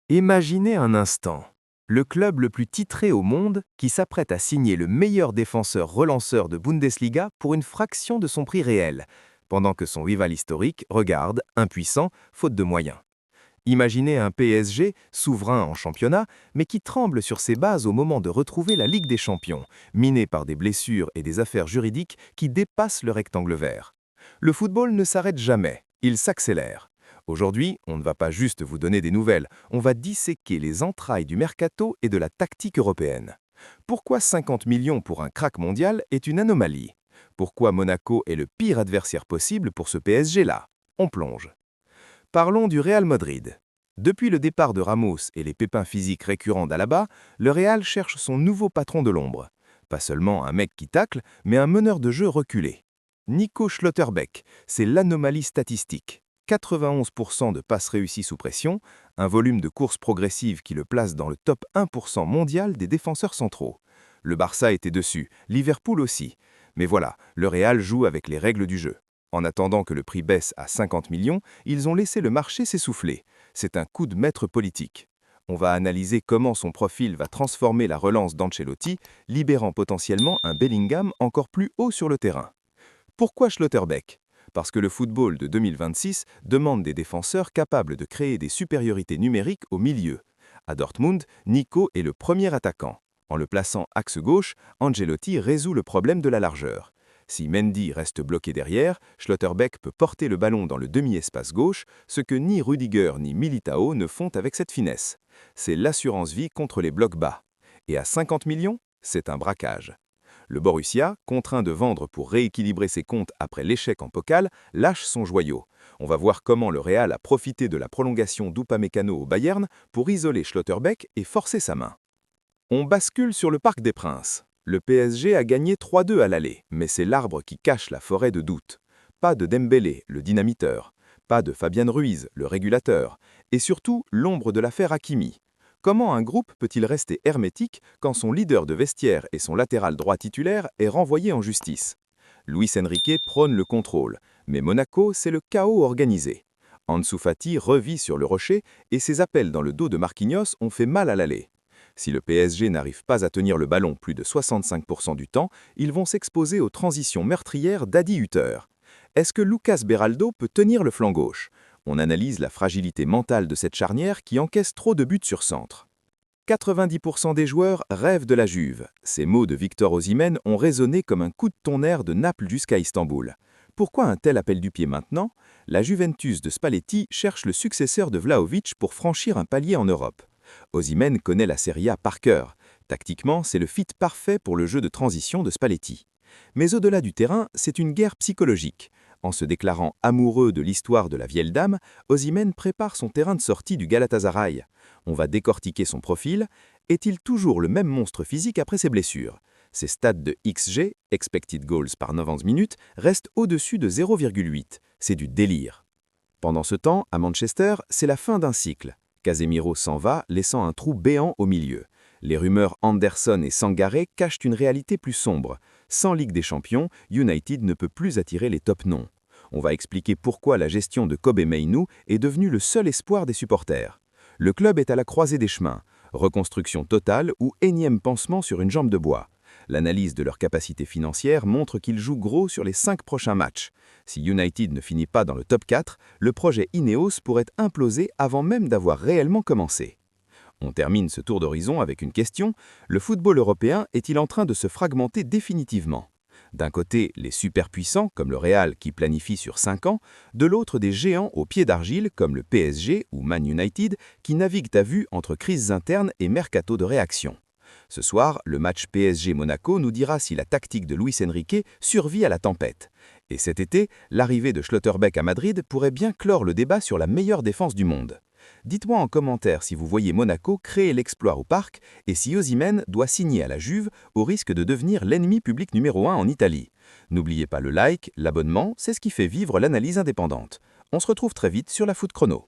Imaginez un instant. Le club le plus titré au monde qui s'apprête à signer le meilleur défenseur-relanceur de Bundesliga pour une fraction de son prix réel, pendant que son rival historique regarde, impuissant, faute de moyens. Imaginez un PSG souverain en championnat, mais qui tremble sur ses bases au moment de retrouver la Ligue des Champions, miné par des blessures et des affaires juridiques qui dépassent le rectangle vert. Le football ne s'arrête jamais, il s'accélère. Aujourd'hui, on ne va pas juste vous donner des nouvelles, on va disséquer les entrailles du mercato et de la tactique européenne. Pourquoi 50 millions pour un crack mondial est une anomalie? Pourquoi Monaco est le pire adversaire possible pour ce PSG-là? On plonge. Parlons du Real Madrid. Depuis le départ de Ramos et les pépins physiques récurrents d'Alaba, le Real cherche son nouveau patron de l'ombre. Pas seulement un mec qui tacle, mais un meneur de jeu reculé. Nico Schlotterbeck, c'est l'anomalie statistique. 91% de passes réussies sous pression, un volume de course progressive qui le place dans le top 1% mondial des défenseurs centraux. Le Barça était dessus, Liverpool aussi. Mais voilà, le Real joue avec les règles du jeu. En attendant que le prix baisse à 50 millions, ils ont laissé le marché s'essouffler. C'est un coup de maître politique. On va analyser comment son profil va transformer la relance d'Ancelotti, libérant potentiellement un Bellingham encore plus haut sur le terrain. Pourquoi Schlotterbeck? Parce que le football de 2026 demande des défenseurs capables de créer des supériorités numériques au milieu. À Dortmund, Nico est le premier attaquant. En le plaçant axe gauche, Ancelotti résout le problème de la largeur. Si Mendy reste bloqué derrière, Schlotterbeck peut porter le ballon dans le demi-espace gauche, ce que ni Rudiger ni Militao ne font avec cette finesse. C'est l'assurance vie contre les blocs bas. Et à 50 millions, c'est un braquage. Le Borussia, contraint de vendre pour rééquilibrer ses comptes après l'échec en Pokal, lâche son joyau. On va voir comment le Real a profité de la prolongation d'Upamecano au Bayern pour isoler Schlotterbeck et forcer sa main. On bascule sur le Parc des Princes. Le PSG a gagné 3-2 à l'aller, mais c'est l'arbre qui cache la forêt de doutes. Pas de Dembélé, le dynamiteur. Pas de Fabian Ruiz, le régulateur. Et surtout, l'ombre de l'affaire Hakimi. Comment un groupe peut-il rester hermétique quand son leader de vestiaire et son latéral droit titulaire est renvoyé en justice? Luis Enrique prône le contrôle, mais Monaco, c'est le chaos organisé. Ansu Fati revit sur le rocher et ses appels dans le dos de Marquinhos ont fait mal à l'aller. Si le PSG n'arrive pas à tenir le ballon plus de 65% du temps, ils vont s'exposer aux transitions meurtrières d'Adi Hutter. Est-ce que Lucas Beraldo peut tenir le flanc gauche? On analyse la fragilité mentale de cette charnière qui encaisse trop de buts sur centre. 90% des joueurs rêvent de la Juve. Ces mots de Victor Osimhen ont résonné comme un coup de tonnerre de Naples jusqu'à Istanbul. Pourquoi un tel appel du pied maintenant? La Juventus de Spalletti cherche le successeur de Vlahovic pour franchir un palier en Europe. Osimhen connaît la Serie A par cœur. Tactiquement, c'est le fit parfait pour le jeu de transition de Spalletti. Mais au-delà du terrain, c'est une guerre psychologique. En se déclarant amoureux de l'histoire de la vieille dame, Osimhen prépare son terrain de sortie du Galatasaray. On va décortiquer son profil. Est-il toujours le même monstre physique après ses blessures? Ses stats de XG, Expected Goals par 90 minutes, restent au-dessus de 0,8. C'est du délire. Pendant ce temps, à Manchester, c'est la fin d'un cycle. Casemiro s'en va, laissant un trou béant au milieu. Les rumeurs Anderson et Sangaré cachent une réalité plus sombre. Sans Ligue des Champions, United ne peut plus attirer les top noms. On va expliquer pourquoi la gestion de Kobe Mainoo est devenue le seul espoir des supporters. Le club est à la croisée des chemins. Reconstruction totale ou énième pansement sur une jambe de bois. L'analyse de leur capacité financière montre qu'ils jouent gros sur les 5 prochains matchs. Si United ne finit pas dans le top 4, le projet Ineos pourrait imploser avant même d'avoir réellement commencé. On termine ce tour d'horizon avec une question. Le football européen est-il en train de se fragmenter définitivement? D'un côté, les superpuissants, comme le Real qui planifie sur 5 ans, de l'autre des géants aux pieds d'argile, comme le PSG ou Man United, qui naviguent à vue entre crises internes et mercato de réaction. Ce soir, le match PSG-Monaco nous dira si la tactique de Luis Enrique survit à la tempête. Et cet été, l'arrivée de Schlotterbeck à Madrid pourrait bien clore le débat sur la meilleure défense du monde. Dites-moi en commentaire si vous voyez Monaco créer l'exploit au parc et si Osimhen doit signer à la Juve au risque de devenir l'ennemi public numéro 1 en Italie. N'oubliez pas le like, l'abonnement, c'est ce qui fait vivre l'analyse indépendante. On se retrouve très vite sur la Foot Chrono.